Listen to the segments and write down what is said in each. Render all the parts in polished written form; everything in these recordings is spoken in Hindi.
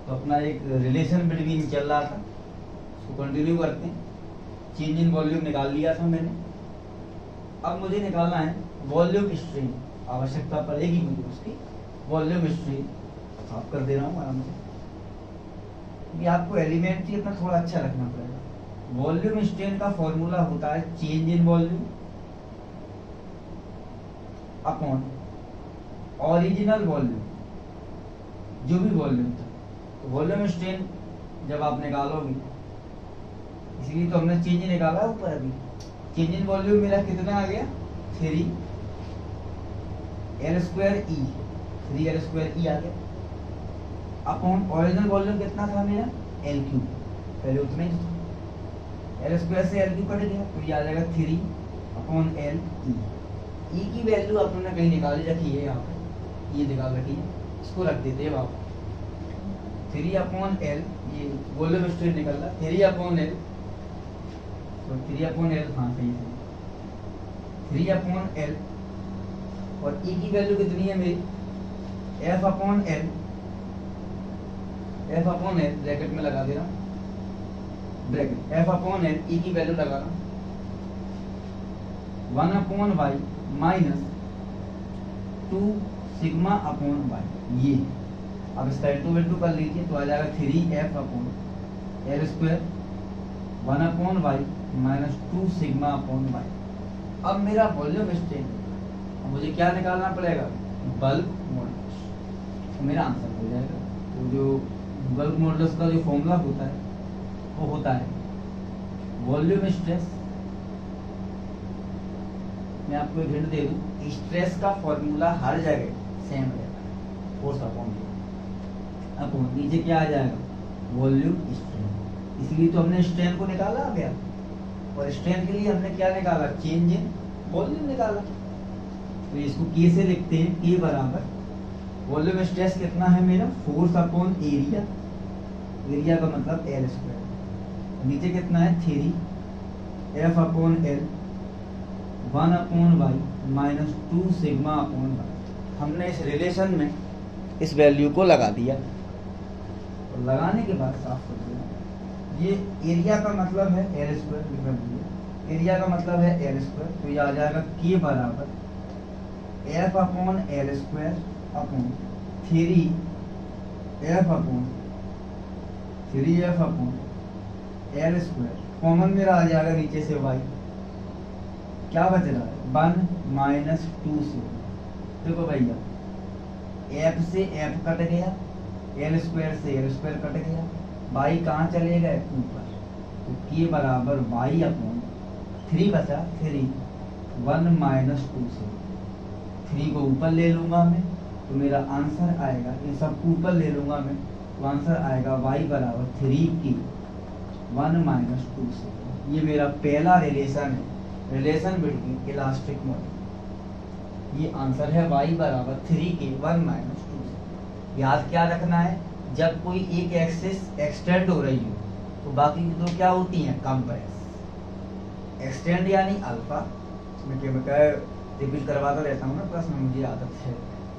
तो अपना एक रिलेशन बिटवीन चल रहा था, उसको कंटिन्यू करते हैं। चेंज इन वॉल्यूम निकाल लिया था मैंने, अब मुझे निकालना है वॉल्यूम स्ट्रेन। आवश्यकता पड़ेगी मुझे उसकी। वॉल्यूम स्ट्रेन साफ कर दे रहा हूँ आराम से, ये आपको एलिमेंट्री अपना थोड़ा अच्छा रखना पड़ेगा। वॉल्यूम स्ट्रेन का फॉर्मूला होता है change in volume upon original volume, जो भी वॉल्यूम था। तो वॉल्यूम स्ट्रेन जब आप निकालोगे, इसलिए तो हमने चेंज निकाला ऊपर अभी। चेंज इन वॉल्यूम मेरा कितना आ गया 3 L स्क्वायर ई, 3 L स्क्वायर ई आ गया अपॉन ओरिजिनल वॉल्यूम कितना था मेरा L क्यूब, पहले उतना ही था। L स्क्वायर से L क्यूब कट गया तो ये आ जाएगा 3 अपॉन L ई। ई की वैल्यू आपने कहीं निकाली रखी है, यहाँ पे ये निकाल रखी है, इसको रख देते हैं आप 3 अपॉन L, ये वॉल्यूम स्ट्रेन निकल रहा 3 अपॉन L, तो 3 अपॉन L, हाँ सही है 3 अपॉन L, और E की वैल्यू कितनी है मेरी F upon L, F upon L bracket में लगा दे रहा हूँ, bracket F upon L, E की वैल्यू लगा रहा हूँ 1 upon y minus 2 sigma upon y। ये अब इसका इंटू कर लीजिए तो आ जाएगा 3F upon L square 1 upon y minus 2 sigma upon y। अब मेरा वॉल्यूम स्ट्रेन, मुझे क्या निकालना पड़ेगा बल्क मॉडुलस, तो मेरा आंसर हो जाएगा। तो जो बल्क मॉडुलस का जो फॉर्मूला होता है वो होता है वॉल्यूम स्ट्रेस। मैं आपको एक हिंट दे दूं, स्ट्रेस का फॉर्मूला हर जगह सेम रहता है, फोर्स अपॉन अब नीचे क्या आ जाएगा वॉल्यूम स्ट्रेन। इसलिए तो हमने स्ट्रेन को निकाला गया, और स्ट्रेन के लिए हमने क्या निकाला चेंज इन वॉल्यूम निकाला। तो इसको के से लिखते हैं, के बराबर वॉल्यूम स्ट्रेस कितना है मेरा फोर्स अपॉन एरिया, एरिया का मतलब L स्क्वायर, नीचे कितना है 3 F upon L 1 upon y minus 2 sigma upon y। हमने इस रिलेशन में इस वैल्यू को लगा दिया, और लगाने के बाद साफ कर दिया। ये एरिया का मतलब है L स्क्वायर, लिख दिया एरिया का मतलब है L स्क्वायर, तो ये आ जाएगा के बराबर F upon L square upon 3F upon 3F upon L square, common मेरा आ जाएगा नीचे से y, क्या बच रहा है 1 माइनस 2 से। देखो भैया F से F कट गया, L स्क्वायर से L स्क्वायर कट गया, y कहाँ चले गए ऊपर, तो के बराबर y अपॉन 3 बचा 3 1 माइनस 2 से, 3 को ऊपर ले लूंगा मैं तो मेरा आंसर आएगा, इन सब ऊपर ले लूंगा मैं तो आंसर आएगा y बराबर 3 की 1 माइनस 2 से। ये मेरा पहला रिलेशन है, रिलेशन बिटवीन इलास्टिक मॉडल। ये आंसर है y बराबर 3 के 1 माइनस 2 से। याद क्या रखना है, जब कोई एक एक्सिस एक्सटेंड हो रही हो तो बाकी की दो क्या होती हैं कंप्रेस। एक्सटेंड यानी अल्फा, मैं रिपीट करवाता रहता हूँ ना प्रश्न में, मुझे आदत है।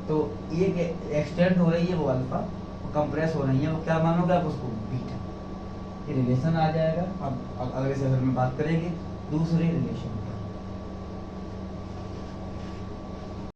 तो एक एक्सटेंड हो रही है वो अल्फा, और कंप्रेस हो रही है वो क्या मानोगे आप उसको बीटा। ये रिलेशन आ जाएगा। अब अगले सेशन में बात करेंगे दूसरे रिलेशन।